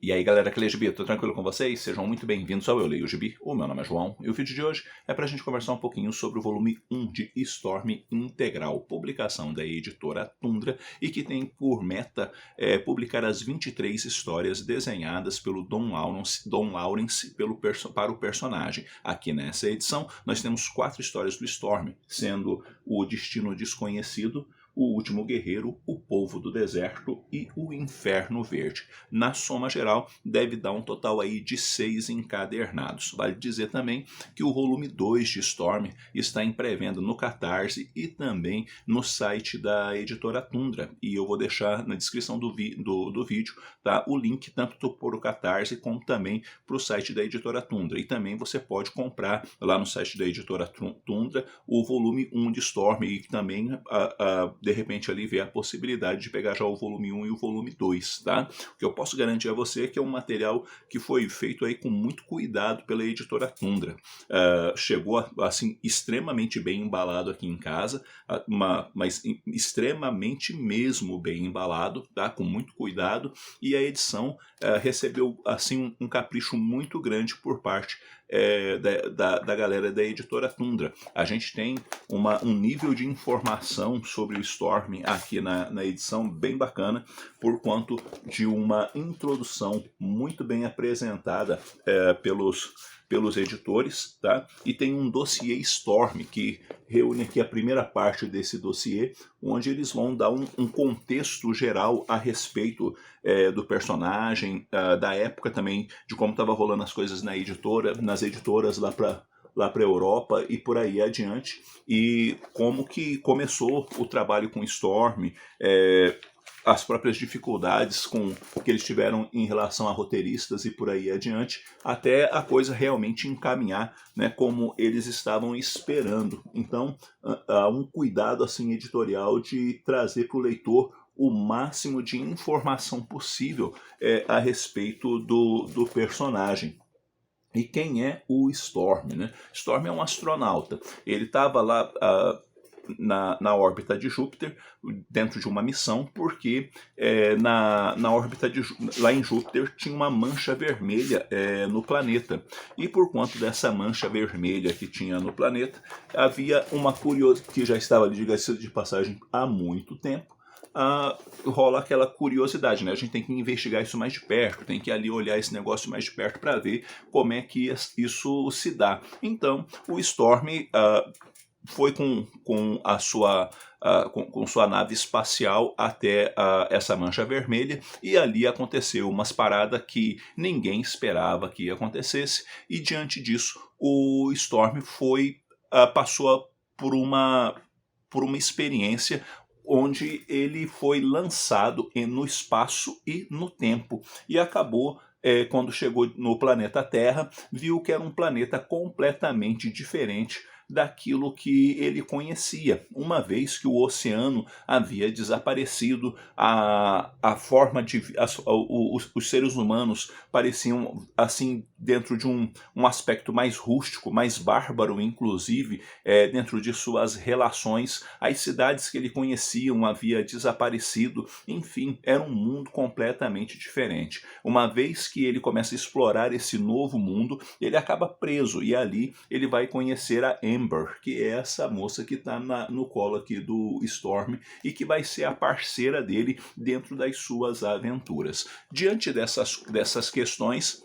E aí galera que lê Gibi, tudo tranquilo com vocês? Sejam muito bem-vindos ao Eu Leio Gibi, o meu nome é João, e o vídeo de hoje é pra gente conversar um pouquinho sobre o volume 1 de Storm Integral, publicação da editora Tundra, e que tem por meta publicar as 23 histórias desenhadas pelo Don Lawrence para o personagem. Aqui nessa edição nós temos 4 histórias do Storm, sendo o Destino Desconhecido, o Último Guerreiro, o Povo do Deserto e o Inferno Verde. Na soma geral, deve dar um total aí de 6 encadernados. Vale dizer também que o volume 2 de Storm está em pré-venda no Catarse e também no site da editora Tundra. E eu vou deixar na descrição do vídeo, tá, o link tanto para o Catarse como também para o site da editora Tundra. E também você pode comprar lá no site da editora Tundra o volume 1 de Storm e também de repente ali ver a possibilidade de pegar já o volume 1 e o volume 2, tá? O que eu posso garantir a você é que é um material que foi feito aí com muito cuidado pela editora Tundra. Chegou assim extremamente bem embalado aqui em casa, mas extremamente mesmo bem embalado, tá? Com muito cuidado, e a edição recebeu assim um capricho muito grande por parte da galera da editora Tundra. A gente tem um nível de informação sobre o Storm aqui na edição bem bacana, por conta de uma introdução muito bem apresentada pelos editores, tá? E tem um dossiê Storm que reúne aqui a primeira parte desse dossiê, onde eles vão dar um contexto geral a respeito do personagem, da época também, de como estava rolando as coisas nas editoras lá para a Europa e por aí adiante, e como que começou o trabalho com Storm, as próprias dificuldades que eles tiveram em relação a roteiristas e por aí adiante, até a coisa realmente encaminhar, né, como eles estavam esperando. Então, há um cuidado assim editorial de trazer para o leitor o máximo de informação possível a respeito do personagem. E quem é o Storm, né? Storm é um astronauta. Ele estava lá na órbita de Júpiter, dentro de uma missão, porque na órbita lá em Júpiter tinha uma mancha vermelha no planeta. E por conta dessa mancha vermelha que tinha no planeta, havia uma curiosidade, que já estava, diga-se de passagem, há muito tempo, rola aquela curiosidade, né? A gente tem que investigar isso mais de perto, tem que ali olhar esse negócio mais de perto para ver como é que isso se dá. Então, o Storm foi com a sua com sua nave espacial até essa mancha vermelha, e ali aconteceu umas paradas que ninguém esperava que acontecesse, e diante disso o Storm passou por uma experiência onde ele foi lançado no espaço e no tempo, e acabou, quando chegou no planeta Terra, viu que era um planeta completamente diferente daquilo que ele conhecia, uma vez que o oceano havia desaparecido, a forma de os seres humanos pareciam assim dentro de um aspecto mais rústico, mais bárbaro, inclusive dentro de suas relações. As cidades que ele conhecia havia desaparecido, enfim, era um mundo completamente diferente. Uma vez que ele começa a explorar esse novo mundo, ele acaba preso, e ali ele vai conhecer a Amber, que é essa moça que está no colo aqui do Storm e que vai ser a parceira dele dentro das suas aventuras. Diante dessas questões,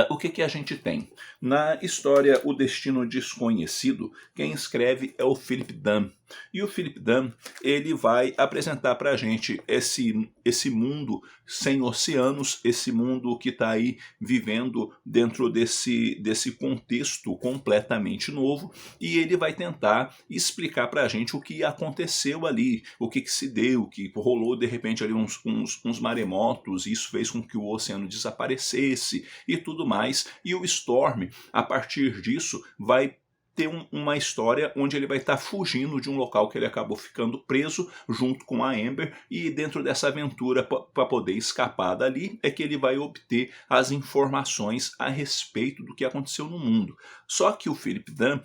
o que a gente tem? Na história O Destino Desconhecido, quem escreve é o Philip Dunn. E o Philip Dunn, ele vai apresentar para a gente esse mundo sem oceanos, esse mundo que está aí vivendo dentro desse contexto completamente novo, e ele vai tentar explicar para a gente o que aconteceu ali, o que se deu, que rolou de repente ali uns maremotos, e isso fez com que o oceano desaparecesse e tudo mais, e o Storm, a partir disso, vai ter uma história onde ele vai estar fugindo de um local que ele acabou ficando preso junto com a Amber, e dentro dessa aventura para poder escapar dali é que ele vai obter as informações a respeito do que aconteceu no mundo. Só que o Philip Dunn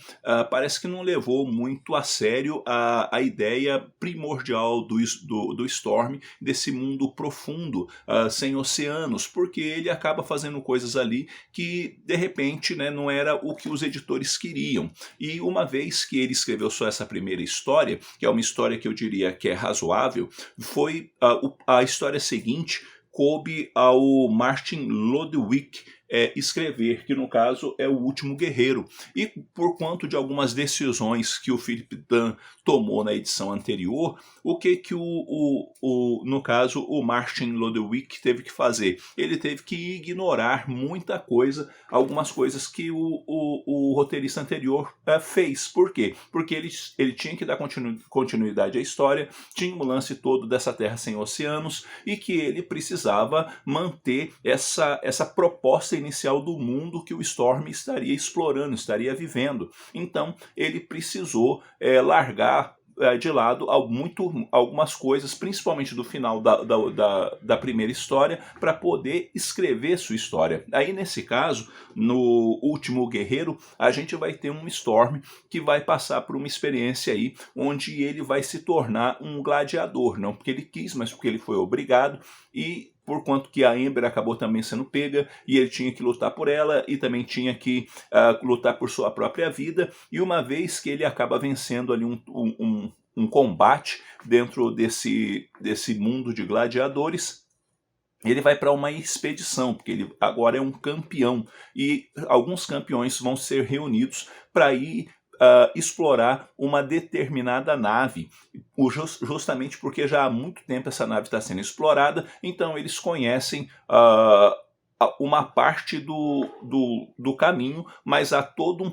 parece que não levou muito a sério a ideia primordial do Storm, desse mundo profundo, sem oceanos, porque ele acaba fazendo coisas ali que de repente, né, não era o que os editores queriam. E uma vez que ele escreveu só essa primeira história, que é uma história que eu diria que é razoável, foi a história seguinte coube ao Martin Lodewijk escrever, que no caso é O Último Guerreiro. E por conta de algumas decisões que o Philip Dunn tomou na edição anterior, o que no caso, o Martin Lodewijk teve que fazer? Ele teve que ignorar muita coisa, algumas coisas que o roteirista anterior fez. Por quê? Porque ele tinha que dar continuidade à história, tinha o lance todo dessa terra sem oceanos, e que ele precisava manter essa proposta inicial do mundo que o Storm estaria explorando, estaria vivendo. Então ele precisou largar de lado algumas coisas, principalmente do final da primeira história, para poder escrever sua história. Aí nesse caso, no Último Guerreiro, a gente vai ter um Storm que vai passar por uma experiência aí, onde ele vai se tornar um gladiador, não porque ele quis, mas porque ele foi obrigado, e por quanto que a Amber acabou também sendo pega, e ele tinha que lutar por ela, e também tinha que lutar por sua própria vida, e uma vez que ele acaba vencendo ali um combate dentro desse mundo de gladiadores, ele vai para uma expedição, porque ele agora é um campeão, e alguns campeões vão ser reunidos para ir explorar uma determinada nave, justamente porque já há muito tempo essa nave está sendo explorada, então eles conhecem uma parte do caminho, mas há todo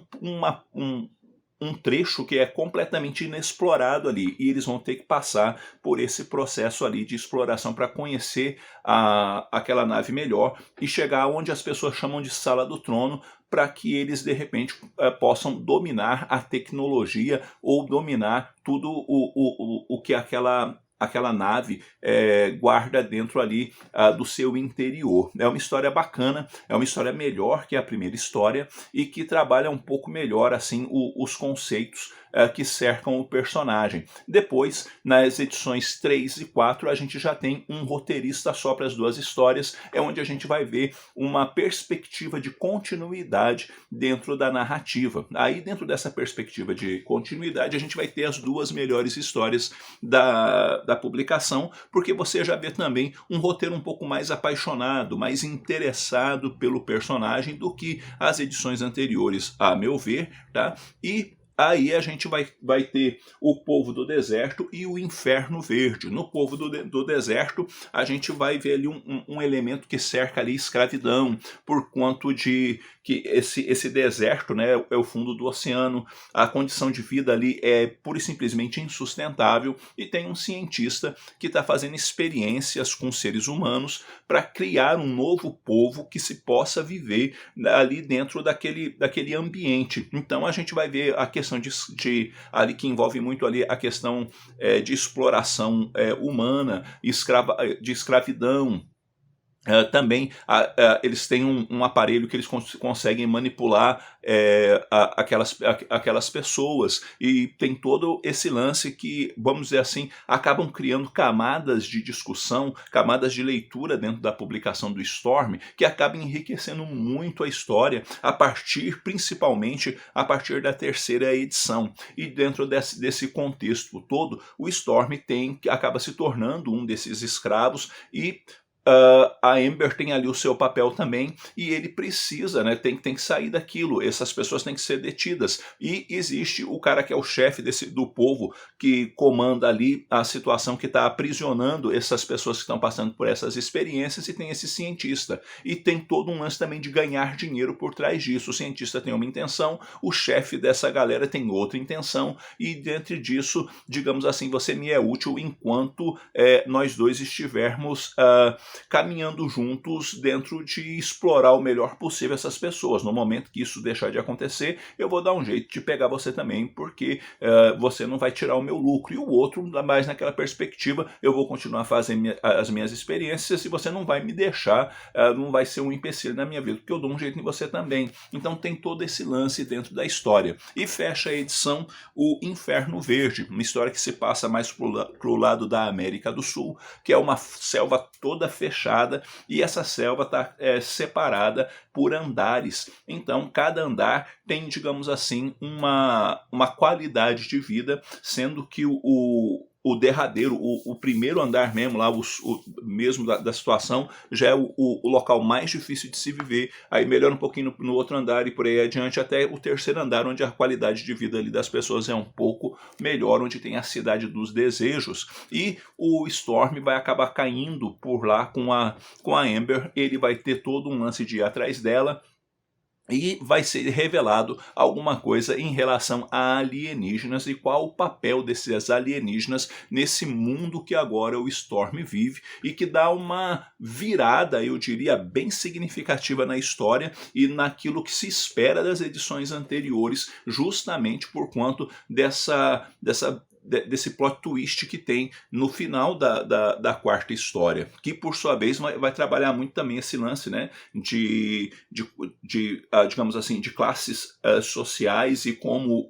um trecho que é completamente inexplorado ali, e eles vão ter que passar por esse processo ali de exploração para conhecer aquela nave melhor e chegar onde as pessoas chamam de Sala do Trono, para que eles de repente possam dominar a tecnologia ou dominar tudo o que aquela nave guarda dentro ali do seu interior. É uma história bacana, é uma história melhor que a primeira história, e que trabalha um pouco melhor assim os conceitos que cercam o personagem. Depois, nas edições 3 e 4, a gente já tem um roteirista só para as duas histórias, é onde a gente vai ver uma perspectiva de continuidade dentro da narrativa. Aí, dentro dessa perspectiva de continuidade, a gente vai ter as duas melhores histórias da publicação, porque você já vê também um roteiro um pouco mais apaixonado, mais interessado pelo personagem do que as edições anteriores, a meu ver, tá? E aí a gente vai ter o Povo do Deserto e o Inferno Verde. No Povo do Deserto, a gente vai ver ali um elemento que cerca ali escravidão, por quanto de que esse deserto, né, é o fundo do oceano, a condição de vida ali é pura e simplesmente insustentável, e tem um cientista que está fazendo experiências com seres humanos para criar um novo povo que se possa viver ali dentro daquele ambiente. Então a gente vai ver a questão de ali que envolve muito ali a questão de exploração humana, de escravidão. Também eles têm um aparelho que eles conseguem manipular aquelas pessoas, e tem todo esse lance que, vamos dizer assim, acabam criando camadas de discussão, camadas de leitura dentro da publicação do Storm, que acabam enriquecendo muito a história, principalmente a partir da terceira edição. E dentro desse contexto todo, o Storm acaba se tornando um desses escravos, e a Amber tem ali o seu papel também, e ele precisa, né, tem que sair daquilo, essas pessoas têm que ser detidas, e existe o cara que é o chefe do povo, que comanda ali a situação, que está aprisionando essas pessoas que estão passando por essas experiências, e tem esse cientista, e tem todo um lance também de ganhar dinheiro por trás disso. O cientista tem uma intenção, o chefe dessa galera tem outra intenção, e dentro disso, digamos assim, você me é útil enquanto nós dois estivermos caminhando juntos dentro de explorar o melhor possível essas pessoas. No momento que isso deixar de acontecer, eu vou dar um jeito de pegar você também, porque você não vai tirar o meu lucro, e o outro, mais naquela perspectiva, eu vou continuar fazendo as minhas experiências e você não vai me deixar, não vai ser um empecilho na minha vida, porque eu dou um jeito em você também. Então tem todo esse lance dentro da história. E fecha a edição o Inferno Verde, uma história que se passa mais pro lado da América do Sul, que é uma selva toda fechada, e essa selva está separada por andares. Então cada andar tem, digamos assim, uma qualidade de vida, sendo que o derradeiro, o primeiro andar mesmo, lá, mesmo da situação, já é o local mais difícil de se viver. Aí melhora um pouquinho no outro andar e por aí adiante, até o terceiro andar, onde a qualidade de vida ali das pessoas é um pouco melhor, onde tem a cidade dos desejos. E o Storm vai acabar caindo por lá com a Amber. Ele vai ter todo um lance de ir atrás dela, e vai ser revelado alguma coisa em relação a alienígenas e qual o papel desses alienígenas nesse mundo que agora o Storm vive, e que dá uma virada, eu diria, bem significativa na história e naquilo que se espera das edições anteriores, justamente por conta desse plot twist que tem no final da quarta história, que por sua vez vai trabalhar muito também esse lance, né, digamos assim, de classes sociais, e como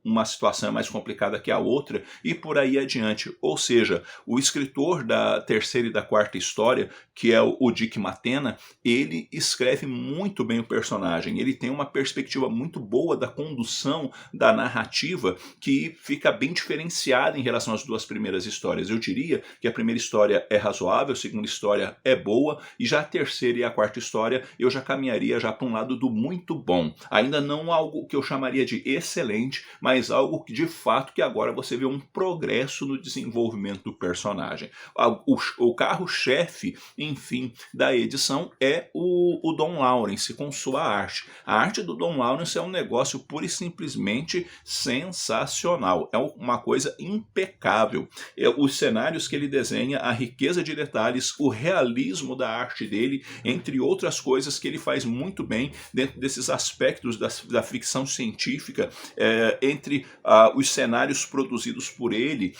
uma situação é mais complicada que a outra, e por aí adiante. Ou seja, o escritor da terceira e da quarta história, que é o Dick Matena, ele escreve muito bem o personagem, ele tem uma perspectiva muito boa da condução da narrativa, que fica bem diferenciada em relação às duas primeiras histórias. Eu diria que a primeira história é razoável, a segunda história é boa, e já a terceira e a quarta história eu já caminharia já para um lado do muito bom. Ainda não algo que eu chamaria de excelente, mas algo que de fato que agora você vê um progresso no desenvolvimento do personagem. O carro-chefe, enfim, da edição é o Don Lawrence com sua arte. A arte do Don Lawrence é um negócio pura e simplesmente sensacional. É uma coisa impecável. Os cenários que ele desenha, a riqueza de detalhes, o realismo da arte dele, entre outras coisas que ele faz muito bem dentro desses aspectos da ficção científica, entre os cenários produzidos por ele,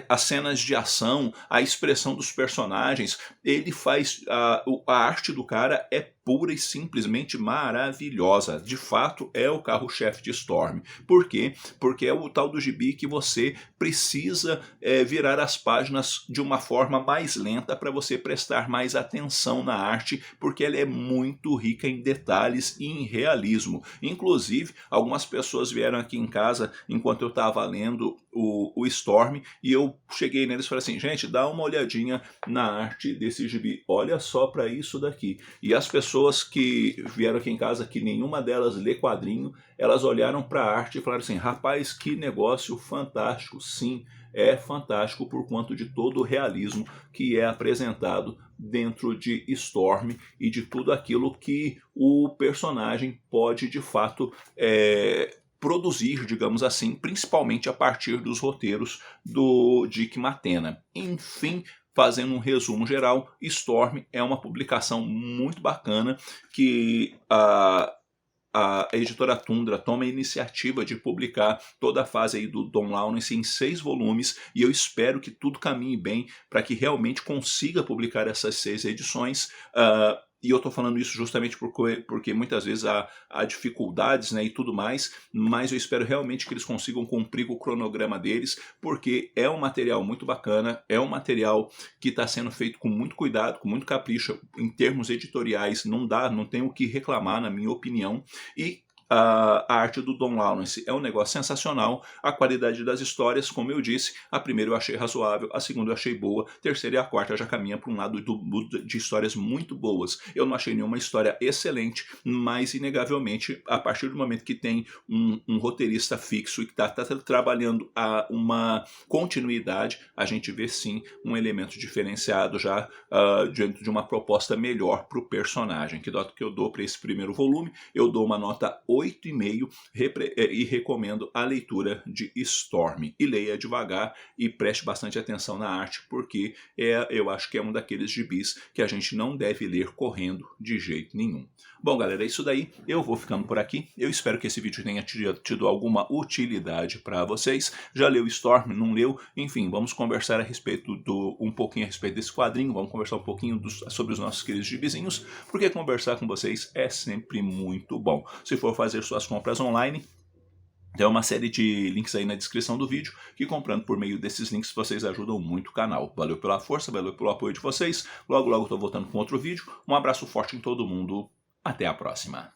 as cenas de ação, a expressão dos personagens. Ele faz a arte do cara é pura e simplesmente maravilhosa. De fato, é o carro-chefe de Storm. Por quê? Porque é o tal do gibi que você precisa virar as páginas de uma forma mais lenta para você prestar mais atenção na arte, porque ela é muito rica em detalhes e em realismo. Inclusive, algumas pessoas vieram aqui em casa enquanto eu estava lendo o Storm, e eu cheguei neles e falei assim: gente, dá uma olhadinha na arte desse gibi, olha só para isso daqui. E as pessoas que vieram aqui em casa, que nenhuma delas lê quadrinho, elas olharam para a arte e falaram assim: rapaz, que negócio fantástico. Sim, é fantástico por conta de todo o realismo que é apresentado dentro de Storm e de tudo aquilo que o personagem pode de fato produzir, digamos assim, principalmente a partir dos roteiros do Dick Matena. Enfim, fazendo um resumo geral, Storm é uma publicação muito bacana que a editora Tundra toma a iniciativa de publicar toda a fase aí do Don Lawrence em 6 volumes, e eu espero que tudo caminhe bem para que realmente consiga publicar essas 6 edições. E eu estou falando isso justamente porque muitas vezes há dificuldades, né, e tudo mais, mas eu espero realmente que eles consigam cumprir com o cronograma deles, porque é um material muito bacana, é um material que está sendo feito com muito cuidado, com muito capricho. Em termos editoriais não tem o que reclamar, na minha opinião, e a arte do Don Lawrence é um negócio sensacional. A qualidade das histórias, como eu disse, a primeira eu achei razoável, a segunda eu achei boa, a terceira e a quarta já caminha para um lado de histórias muito boas. Eu não achei nenhuma história excelente, mas inegavelmente, a partir do momento que tem um roteirista fixo e que está trabalhando uma continuidade, a gente vê sim um elemento diferenciado já diante de uma proposta melhor para o personagem. Que nota que eu dou para esse primeiro volume? Eu dou uma nota 8 8,5 e recomendo a leitura de Storm. E leia devagar e preste bastante atenção na arte, porque eu acho que é um daqueles gibis que a gente não deve ler correndo de jeito nenhum. Bom, galera, é isso daí. Eu vou ficando por aqui. Eu espero que esse vídeo tenha tido alguma utilidade para vocês. Já leu Storm? Não leu? Enfim, vamos conversar um pouquinho a respeito desse quadrinho. Vamos conversar um pouquinho sobre os nossos queridos gibizinhos, porque conversar com vocês é sempre muito bom. Se for fazer suas compras online, tem uma série de links aí na descrição do vídeo, que comprando por meio desses links vocês ajudam muito o canal. Valeu pela força, valeu pelo apoio de vocês. Logo, logo eu tô voltando com outro vídeo. Um abraço forte em todo mundo. Até a próxima.